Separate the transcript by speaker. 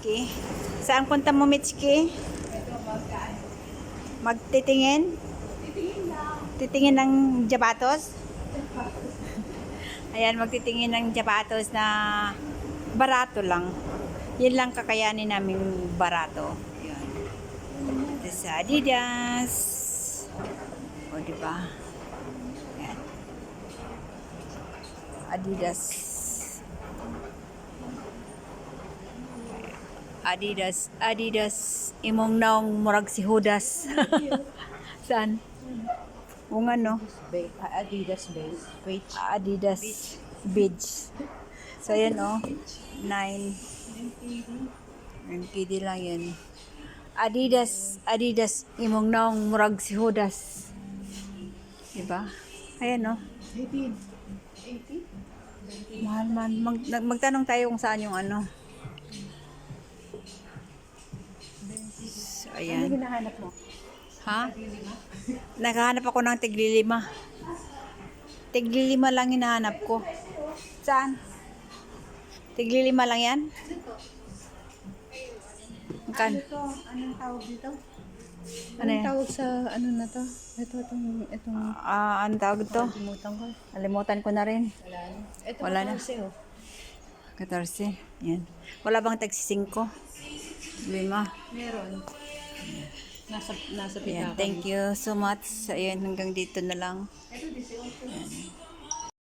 Speaker 1: Mitski. Saan punta mo, Mitski? Magtitingin? Titingin ng jabatos? Ayan, magtitingin ng jabatos na barato lang. Yun lang kakayanin namin barato. Yun. Ito sa Adidas. O, diba? Ayan. Adidas. Adidas. Imong naong murag si Judas. Saan? Kung ano?
Speaker 2: Adidas base. Wait.
Speaker 1: Adidas Beach. So, yan o. 9. KD lang yan. Adidas. Imong naong murag si Judas. Diba? Ayan o.
Speaker 2: 18.
Speaker 1: Mahal man. Magtanong tayo kung saan yung ano. So,
Speaker 2: Ano
Speaker 1: ayan.
Speaker 2: hinahanap mo?
Speaker 1: Ha? Naghahanap ako ng tiglilima. Tiglilima lang hinahanap ko. Saan? Tiglilima lang yan? Kan?
Speaker 2: Ito, anong tawag dito?
Speaker 1: Ano
Speaker 2: Anong
Speaker 1: yan?
Speaker 2: tawag sa ano na to? Itong
Speaker 1: Ano tawag to?
Speaker 2: kalimutan ko.
Speaker 1: Nalimutan ko na rin.
Speaker 2: Wala na. Ito
Speaker 1: Wala na.
Speaker 2: 14, oh.
Speaker 1: 14. Yan. Wala bang tagsi 5? 5.
Speaker 2: Meron. Nasa
Speaker 1: Ayan.
Speaker 2: pita.
Speaker 1: Thank you so much. Ayan, hanggang dito na lang.
Speaker 2: Ito 18.
Speaker 1: Ayan.